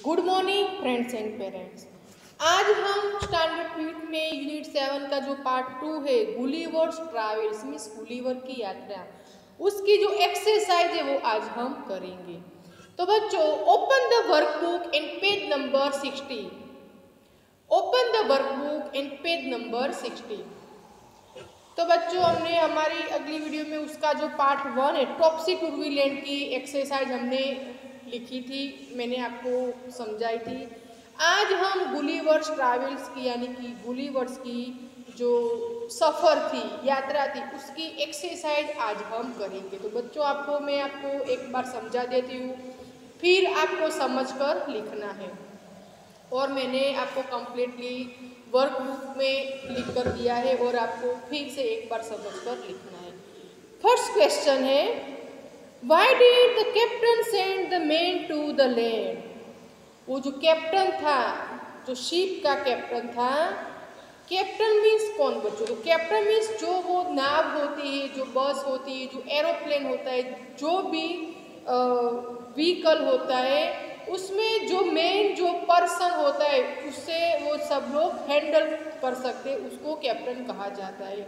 Good morning friends and parents. आज हम standard 5 में यूनिट 7 का जो पार्ट 2 है गुलिवर्स ट्रैवल्स मीन्स गुलिवर की यात्रा, उसकी जो एक्सरसाइज है वो आज हम करेंगे। तो बच्चों, open the workbook and page number 60। Open the workbook and page number 60। तो बच्चों, हमने हमारी अगली वीडियो में उसका जो पार्ट 1 है टॉप्सी टुर्बुलेंट की एक्सरसाइज हमने लिखी थी, मैंने आपको समझाई थी। आज हम गुलिवर्स ट्रैवल्स की यानी कि गुलिवर्स की जो सफ़र थी, यात्रा थी, उसकी एक्सरसाइज आज हम करेंगे। तो बच्चों, मैं आपको एक बार समझा देती हूँ, फिर आपको समझकर लिखना है। और मैंने आपको कम्प्लीटली वर्कबुक में लिख कर दिया है और आपको फिर से एक बार समझकर लिखना है। फर्स्ट क्वेश्चन है, why did the captain send the man to the land. वो जो कैप्टन था, जो शिप का कैप्टन था, कैप्टन मीन्स कौन बच्चों? तो कैप्टन मीन्स जो वो नाव होती है, जो बस होती है, जो एरोप्लेन होता है, जो भी व्हीकल होता है, उसमें जो मेन जो पर्सन होता है, उससे वो सब लोग हैंडल कर सकते हैं, उसको कैप्टन कहा जाता है।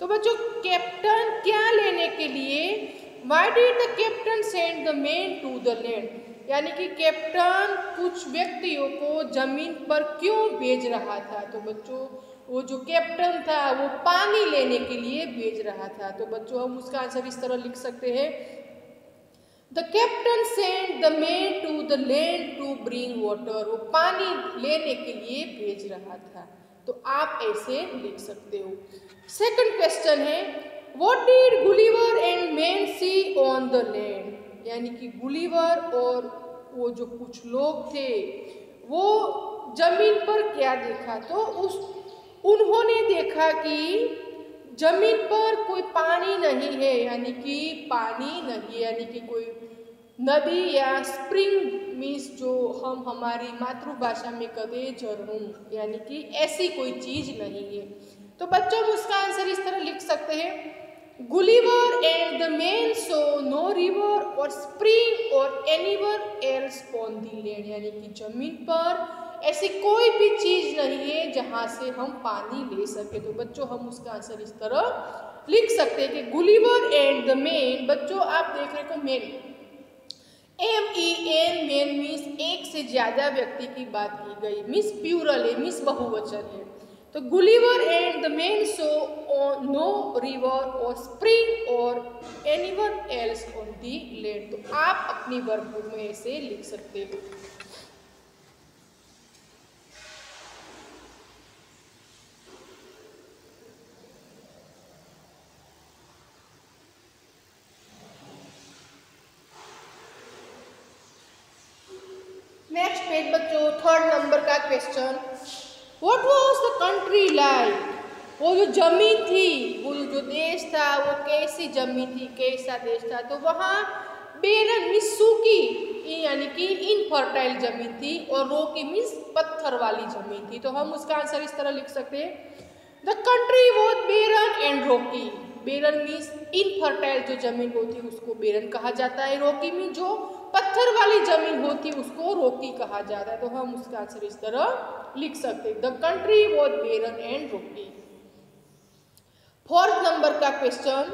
तो बच्चों, कैप्टन क्या लेने के लिए, why did the captain send the man to the land, यानी कि कैप्टन कुछ व्यक्तियों को जमीन पर क्यों भेज रहा था? तो बच्चों, वो जो कैप्टन था वो पानी लेने के लिए भेज रहा था। तो बच्चों, हम उसका आंसर इस तरह लिख सकते हैं, the captain send the man to the land to bring water. वो पानी लेने के लिए भेज रहा था। तो आप ऐसे लिख सकते हो। सेकंड क्वेश्चन है, what did Gulliver and man see on the land, यानी कि गुलिवर और वो जो कुछ लोग थे वो जमीन पर क्या देखा? तो उन्होंने देखा कि जमीन पर कोई पानी नहीं है, यानी कि पानी नहीं है, यानी कि कोई नदी या स्प्रिंग मीन्स जो हम हमारी मातृभाषा में कहते हैं झरनों, यानी कि ऐसी कोई चीज नहीं है। तो बच्चों, हम उसका आंसर इस तरह लिख सकते हैं, Gulliver and the man saw no river और स्प्रिंग और anywhere else on the land, यानी कि जमीन पर ऐसी कोई भी चीज नहीं है जहां से हम पानी ले सके। तो बच्चों, हम उसका आंसर इस तरह लिख सकते हैं कि गुलिवर एंड द मैन। बच्चों, आप देख रहे हो मैन, MEN, मैन मीन्स एक से ज्यादा व्यक्ति की बात की गई, मीन्स प्यूरल है, मीन्स बहुवचन है। तो Gulliver and the man saw no river और स्प्रिंग और anyone else on the land. तो आप अपनी वर्कबुक में ऐसे लिख सकते हो। नेक्स्ट पेज बच्चों, थर्ड नंबर का question, what was the country like. वो जो जमीन थी, वो जो देश था, वो कैसी जमीन थी, कैसा देश था? तो वहाँ बेरन मीन्स सूखी, यानी कि इनफर्टाइल जमीन थी, और रोकी मीन्स पत्थर वाली जमीन थी। तो हम उसका आंसर इस तरह लिख सकते हैं, the country was barren and रोकी। बेरन मीन्स इनफर्टाइल जो जमीन होती है उसको बेरन कहा जाता है, रोकी मीन्स जो पत्थर वाली जमीन होती है उसको रोकी कहा जाता है। तो हम उसका आंसर इस तरह लिख सकते हैं, the country was barren and rocky. Fourth number का question,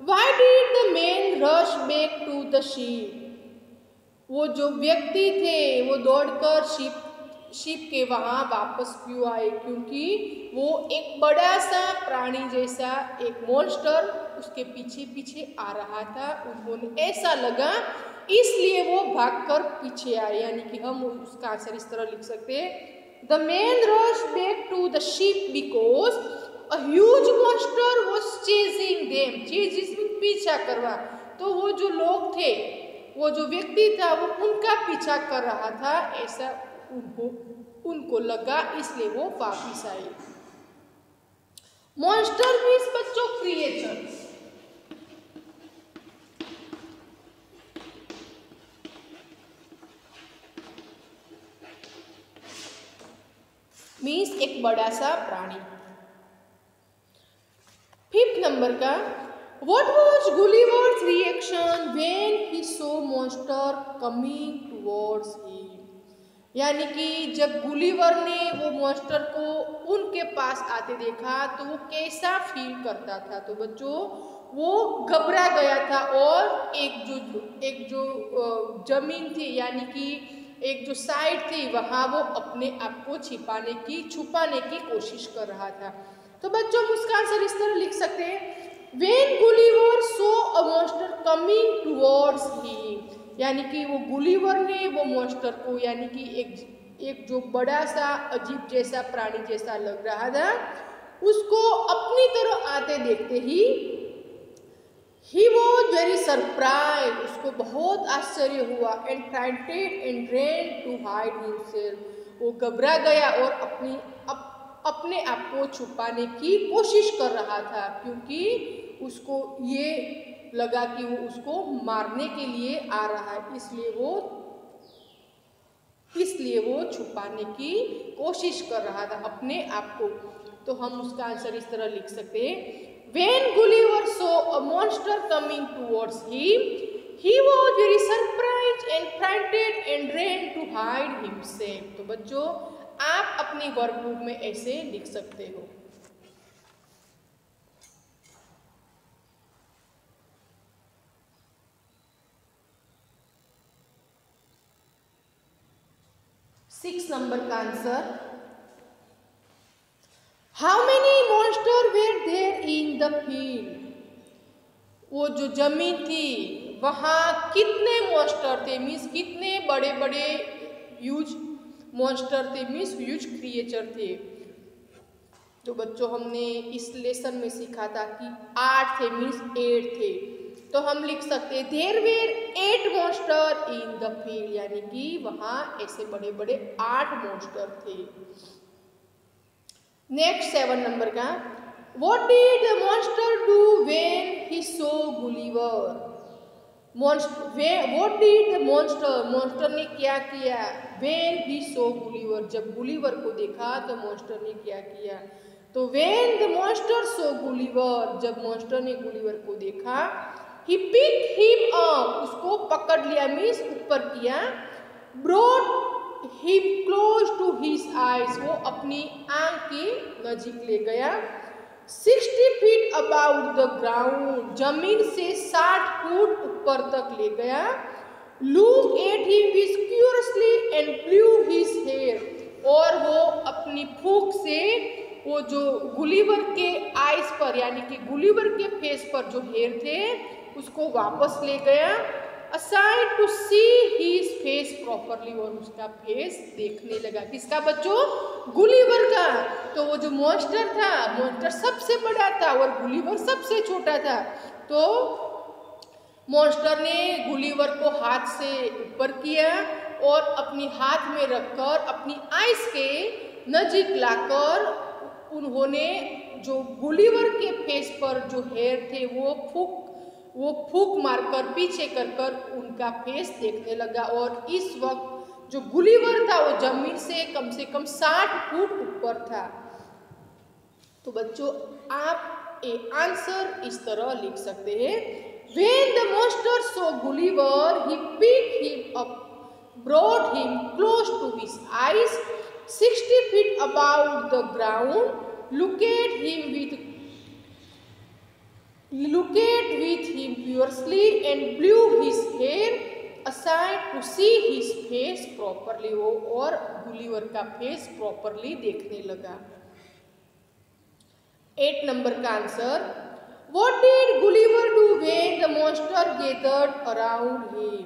why did the man rush back to the ship. वो जो व्यक्ति थे वो दौड़कर शिप के वहां वापस क्यों आए? क्योंकि वो एक बड़ा सा प्राणी जैसा एक मॉन्स्टर उसके पीछे पीछे आ रहा था, उन्होंने ऐसा लगा इसलिए वो भागकर पीछे आए, यानी कि हम उसका आंसर इस तरह लिख सकते हैं, the man rush back to the ship because a huge monster was chasing them. Chasing means पीछा करवा। तो वो जो लोग थे, वो जो व्यक्ति था, वो उनका पीछा कर रहा था, ऐसा उनको लगा, इसलिए वो वापिस आए। मॉन्स्टर मीन्स बच्चों क्रिएचर। मीन्स एक बड़ा सा प्राणी। फिफ्थ नंबर का, what was Gulliver's reaction when he so monster coming towards him. यानी कि जब गुलिवर ने वो मॉन्स्टर को उनके पास आते देखा तो वो कैसा फील करता था। तो बच्चों वो घबरा गया था और एक जो जमीन थी यानी कि एक जो साइड थी वहाँ वो अपने आप को छुपाने की कोशिश कर रहा था। तो बच्चों हम उसका आंसर इस तरह लिख सकते हैं, When Gulliver saw a monster coming towards him, यानी कि वो गुलिवर ने वो मॉन्स्टर को यानी कि एक जो बड़ा सा अजीब जैसा प्राणी जैसा लग रहा था उसको अपनी तरफ आते देखते ही He was very surprised, उसको बहुत आश्चर्य हुआ and frightened and ran to hide himself, वो घबरा गया और अपने आप को छुपाने की कोशिश कर रहा था क्योंकि उसको ये लगा कि वो उसको मारने के लिए आ रहा है, इसलिए वो छुपाने की कोशिश कर रहा था अपने आप को। तो हम उसका आंसर इस तरह लिख सकते हैं, When Gulliver saw a monster coming towards him, he was very surprised and frightened and ran to hide himself। तो बच्चों आप अपनी वर्कबुक में ऐसे लिख सकते हो। सिक्स नंबर का answer, how many monster were there in the field, वो जो जमीन थी वहाँ कितने मॉन्स्टर थे, मीन्स कितने बड़े बड़े ह्यूज मॉन्स्टर थे, मीन्स ह्यूज क्रिएचर थे। तो बच्चों हमने इस लेसन में सीखा था कि 8 थे, मीन्स 8 थे। तो हम लिख सकते हैं there were 8 monster in the field, यानी कि वहाँ ऐसे बड़े बड़े 8 मॉन्स्टर थे। नेक्स्ट 7 नंबर का, What did the monster do when he saw Gulliver? What did the monster ने क्या किया? When he saw Gulliver, जब गुलिवर को देखा तो मॉन्स्टर ने क्या किया? तो when the monster saw Gulliver, जब मॉन्स्टर ने गुलिवर को देखा, he picked him up, उसको पकड़ लिया, मीन्स ऊपर किया, brought him close to his eyes, वो अपनी आंख के नजीक ले गया, 60 feet above the ground, जमीन से 60 फुट ऊपर तक ले गया, look at him curiously and blew his hair, और वो अपनी फूंक से वो जो गुलिवर के आइज पर यानी कि गुलिवर के फेस पर जो हेयर थे उसको वापस ले गया, aside to see his face properly, और उसका फेस देखने लगा। किसका बच्चों? गुलिवर का। तो वो जो मॉन्स्टर था, मॉन्स्टर सबसे बड़ा था और गुलिवर सबसे छोटा था। तो मॉन्स्टर ने गुलिवर को हाथ से ऊपर किया और अपनी हाथ में रखकर अपनी आइस के नजीक लाकर उन्होंने जो गुलिवर के फेस पर जो हेयर थे वो फूंक मारकर पीछे कर उनका फेस देखने लगा, और इस वक्त जो गुलिवर था वो जमीन से कम 60 फुट ऊपर था। तो बच्चों आप आंसर इस तरह लिख सकते हैं, When the monster saw Gulliver, he picked him up, brought him close to his eyes, 60 feet above the ground, looked with him curiously and blew his hair aside to see his face properly, वो और Gulliver का face properly देखने लगा। 8 number का answer, What did Gulliver do when the monster gathered around him?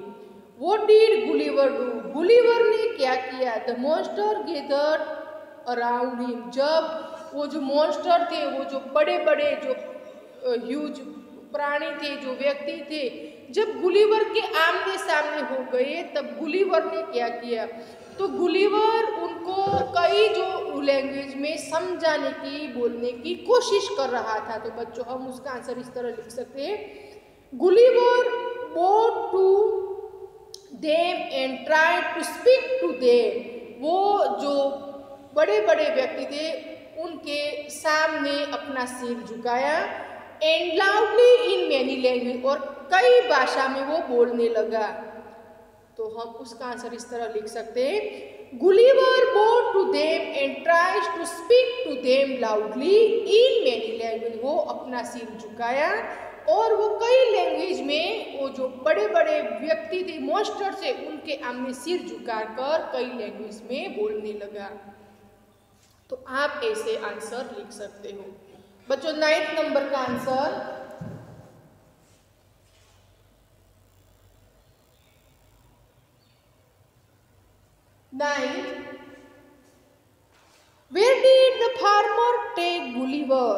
What did Gulliver do? Gulliver ने क्या किया? The monster gathered around him, जब वो जो मॉन्स्टर थे, वो जो बड़े बड़े जो ह्यूज प्राणी थे, जो व्यक्ति थे, जब गुलिवर के आमने सामने हो गए तब गुलिवर ने क्या किया? तो गुलिवर उनको कई जो लैंग्वेज में समझाने की बोलने की कोशिश कर रहा था। तो बच्चों हम उसका आंसर इस तरह लिख सकते हैं, Gulliver bowed to them and try to speak to them, वो जो बड़े बड़े व्यक्ति थे उनके सामने अपना सिर झुकाया, and loudly in many language, और कई भाषा में वो बोलने लगा। तो हम उसका आंसर इस तरह लिख सकते हैं, Gulliver bowed to them and tries to speak to them loudly in many language. वो अपना सिर झुकाया और वो कई लैंग्वेज में, वो जो बड़े बड़े व्यक्ति थे, मॉन्स्टर से, उनके आमने सिर झुकाकर कई लैंग्वेज में बोलने लगा। तो आप ऐसे आंसर लिख सकते हो। बच्चों 9th नंबर का answer, Where did the farmer take Gulliver?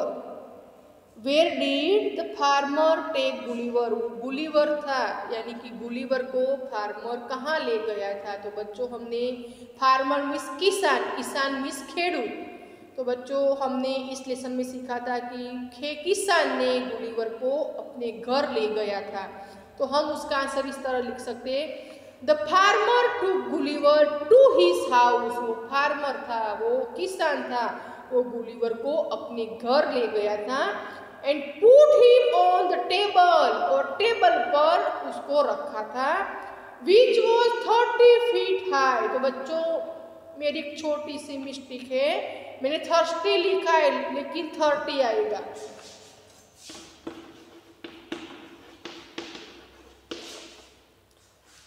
Where did the farmer take Gulliver? Gulliver था, यानी कि गुलिवर को फार्मर कहाँ ले गया था? तो बच्चों हमने फार्मर मिस किसान, किसान मिस खेडूत। तो बच्चों हमने इस लेसन में सीखा था कि किसान ने गुलिवर को अपने घर ले गया था। तो हम उसका आंसर इस तरह लिख सकते हैं, the farmer to Gulliver to his house. वो फार्मर था, वो किसान था, वो गुलिवर को अपने घर ले गया था। And put him on the table, और टेबल पर उसको रखा था, विच वॉज 30 feet हाई। तो बच्चों मेरी एक छोटी सी मिस्टेक है, मैंने 30 लिखा है लेकिन 30 आएगा।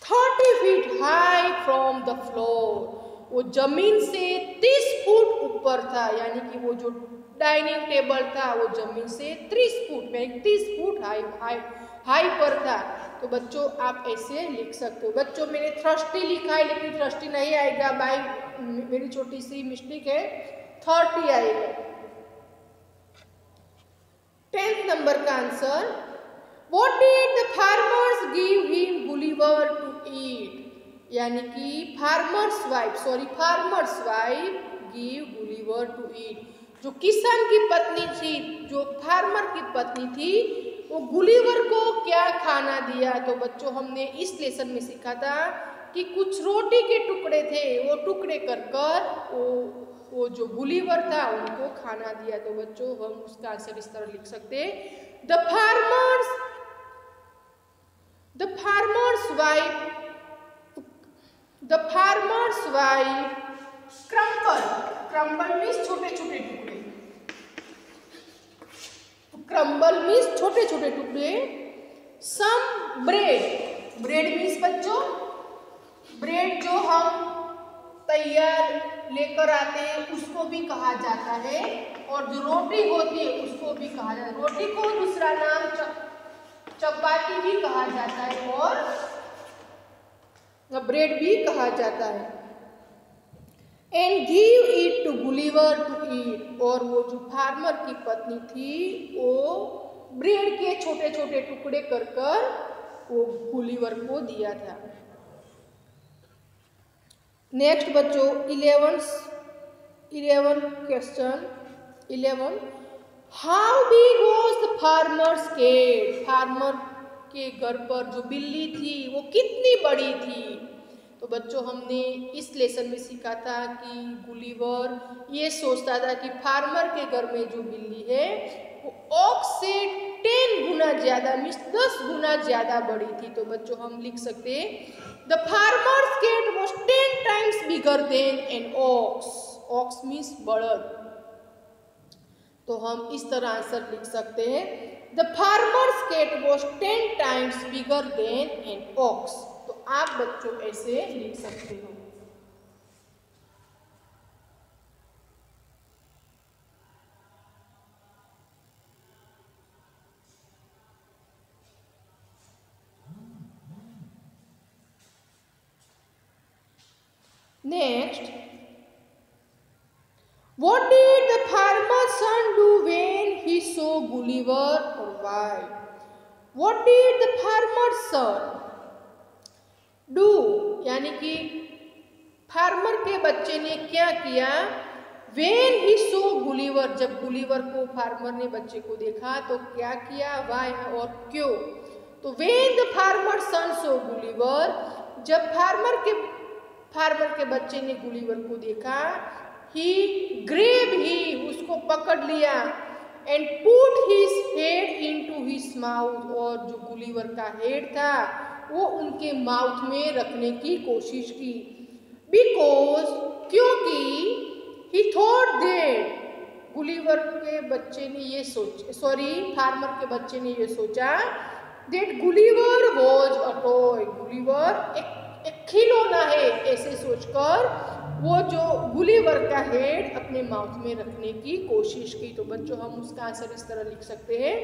30 feet high from the floor. वो जमीन से 30 फुट ऊपर था, यानी कि वो जो डाइनिंग टेबल था वो जमीन से 30 फुट में 30 फुट हाई पर था। तो बच्चों आप ऐसे लिख सकते हो। बच्चों मैंने 30 लिखा है लेकिन 30 नहीं आएगा, भाई मेरी छोटी सी मिस्टेक है, 30 आएगा। 10th नंबर का answer, What did the farmers give him Gulliver to eat? यानी कि farmer's wife give Gulliver to eat. जो किसान की पत्नी थी, जो फार्मर की पत्नी थी, वो गुलिवर को क्या खाना दिया? तो बच्चों हमने इस लेसन में सीखा था कि कुछ रोटी के टुकड़े थे, वो टुकड़े कर वो जो गुलिवर था उनको खाना दिया। तो बच्चों हम उसका आंसर इस तरह लिख सकते हैं, the farmer's wife crumble means छोटे छोटे टुकड़े, क्रम्बल मीन्स छोटे छोटे टुकड़े, सम ब्रेड मीन्स बच्चों ब्रेड जो हम तैयार लेकर आते हैं उसको भी कहा जाता है, और जो रोटी होती है उसको भी कहा जाता है। रोटी को दूसरा नाम चपाती भी कहा जाता है और ब्रेड भी कहा जाता है। And give it to Gulliver to eat, और वो जो फार्मर की पत्नी थी वो ब्रेड के छोटे छोटे टुकड़े कर वो गुलिवर को दिया था। नेक्स्ट बच्चों 11 question 11, how big was the farmer's cat? Farmer के घर पर जो बिल्ली थी वो कितनी बड़ी थी? तो बच्चों हमने इस लेसन में सीखा था कि गुलिवर ये सोचता था कि फार्मर के घर में जो बिल्ली है वो ऑक्स से 10 गुना ज्यादा मीन्स 10 गुना ज्यादा बड़ी थी। तो बच्चों हम लिख सकते हैं, the farmer's cat was 10 times bigger than an ox. Ox means बड़द। तो हम इस तरह आंसर लिख सकते हैं, the farmer's cat was 10 times bigger than an ox. तो आप बच्चों ऐसे लिख सकते हो। Next, what did the farmer's son do when he saw Gulliver, or why? What did the farmer's son do? यानी कि फार्मर के बच्चे ने क्या किया? when he saw Gulliver, जब गुलिवर को फार्मर ने बच्चे को देखा तो क्या किया? why और क्यों? तो when the farmer's son saw Gulliver, जब फार्मर के बच्चे ने गुलिवर को देखा, he grabbed him, उसको पकड़ लिया, and put his head into his mouth, और जो गुलिवर का हेड था वो उनके माउथ में रखने की कोशिश की। बिकॉज क्योंकि ही थॉट दैट गुलिवर के बच्चे ने ये फार्मर के बच्चे ने ये सोचा that Gulliver was a toy, Gulliver एक खिलौना है, ऐसे सोचकर वो जो गुलिवर का हेड अपने माउथ में रखने की कोशिश की। तो बच्चों हम उसका आंसर इस तरह लिख सकते हैं,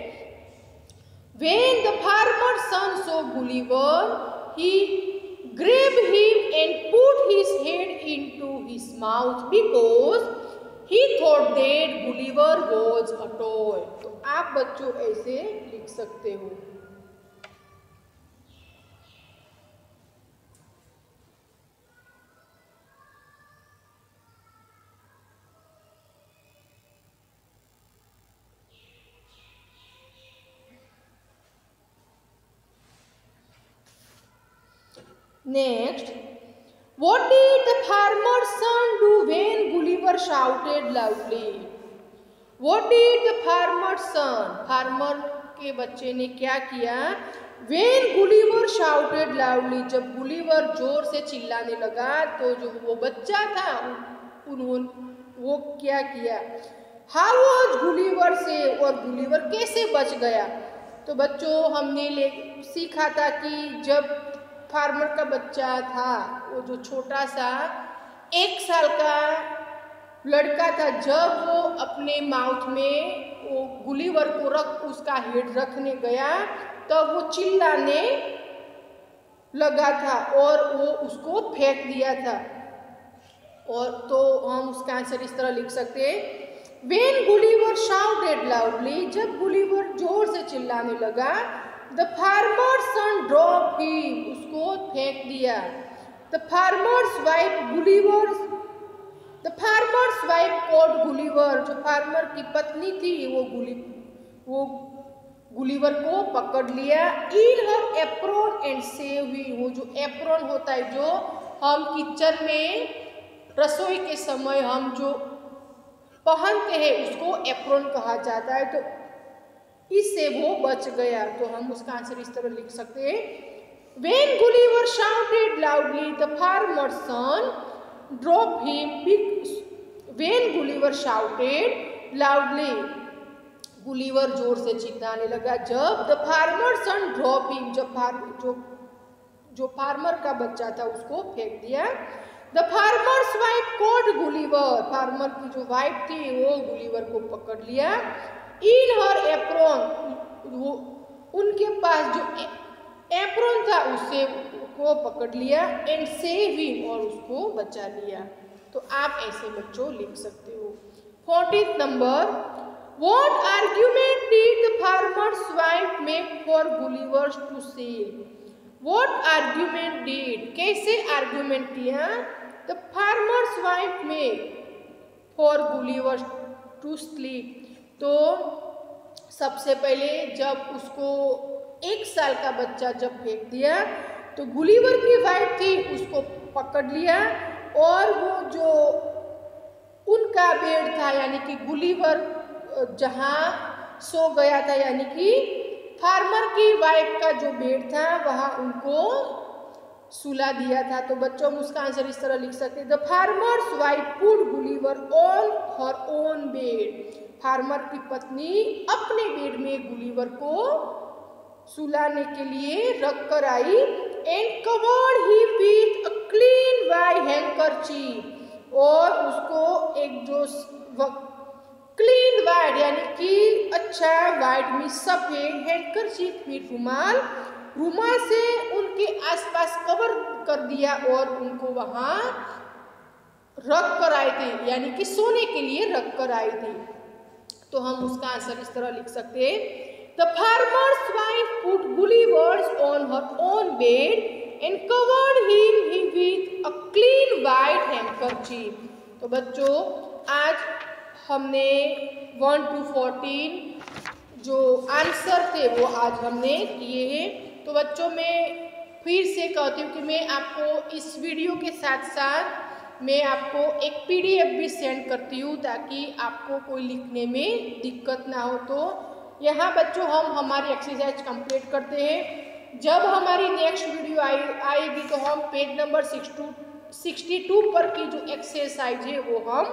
When the farmer's son saw Gulliver, he grabbed him and put his head into his mouth because he thought that Gulliver was a toy. तो आप बच्चों ऐसे लिख सकते हो। Next, what did the farmer's son do when Gulliver shouted loudly? What did the farmer's son? Farmer के बच्चे ने क्या किया? When Gulliver shouted loudly, जब गुलिवर जोर से चिल्लाने लगा तो जो वो बच्चा था उन्होंने वो क्या किया? How was Gulliver safe? और गुलिवर कैसे बच गया? तो बच्चों हमने सीखा था कि जब फार्मर का बच्चा था, वो जो छोटा सा 1 साल का लड़का था, जब वो अपने माउथ में वो गुलिवर को उसका हेड रखने गया तब वो चिल्लाने लगा था और वो उसको फेंक दिया था। और तो हम उसका आंसर इस तरह लिख सकते हैं, When Gulliver shouted loudly, जब गुलिवर जोर से चिल्लाने लगा, The farmer's son dropped him, उसको फेंक दिया। The farmer's wife caught Gulliver, जो फार्मर की पत्नी थी वो गुलिवर को पकड़ लिया। In her apron and saved him, वो जो एप्रोन होता है जो हम किचन में रसोई के समय हम जो पहनते हैं उसको एप्रोन कहा जाता है, तो इससे वो बच गया। तो हम उसका आंसर इस तरह लिख सकते हैं, When Gulliver shouted loudly, the farmer's son dropped him. When Gulliver shouted loudly, Gulliver जोर से चिल्लाने लगा। जब the farmer's son dropped him, जो फार्मर का बच्चा था उसको फेंक दिया। The farmer's wife caught Gulliver, farmer की जो वाइफ थी वो गुलिवर को पकड़ लिया। In her apron, वो उनके पास जो एप्रोन था उससे को पकड़ लिया। And save him, और उसको बचा लिया। तो आप ऐसे बच्चों लिख सकते हो। 14th number, What argument did the farmer's wife make for Gulliver to save? What argument did, कैसे आर्ग्यूमेंट किया the farmer's wife made for Gulliver to sleep? तो सबसे पहले जब उसको 1 साल का बच्चा जब फेंक दिया तो गुलिवर की वाइफ थी उसको पकड़ लिया और वो जो उनका बेड था यानी कि गुलिवर जहाँ सो गया था यानी कि फार्मर की वाइफ का जो बेड था वहाँ उनको सुला दिया था। तो बच्चों हम उसका आंसर इस तरह लिख सकते हैं, the farmer's wife put Gulliver on her own bed. Farmer की पत्नी अपने बेड में गुलिवर को सुलाने के लिए रख कर आई। And covered he with a clean white handkerchief, और उसको एक जो क्लीन वाइट यानी कि अच्छा वाइट में सफेद हैंकरचीफ में रुमाल से उनके आसपास कवर कर दिया और उनको वहां रख कर आए थे यानी कि सोने के लिए रख कर आई थी। तो हम उसका आंसर इस तरह लिख सकते हैं, the farmer's wife put Gulliver's on her own bed and covered him with a clean white handkerchief. तो बच्चों आज हमने 1 to 14 जो आंसर थे वो आज हमने किए हैं। तो बच्चों मैं फिर से कहती हूँ कि मैं आपको इस वीडियो के साथ साथ मैं आपको एक PDF भी सेंड करती हूँ ताकि आपको कोई लिखने में दिक्कत ना हो। तो यहाँ बच्चों हम हमारी एक्सरसाइज कंप्लीट करते हैं। जब हमारी नेक्स्ट वीडियो आएगी तो हम पेज नंबर 62 पर की जो एक्सरसाइज है वो हम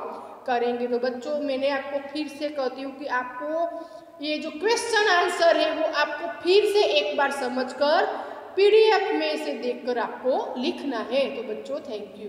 करेंगे। तो बच्चों मैंने आपको फिर से कहती हूँ कि आपको ये जो क्वेश्चन आंसर है वो आपको फिर से एक बार समझकर PDF में से देखकर आपको लिखना है। तो बच्चों थैंक यू।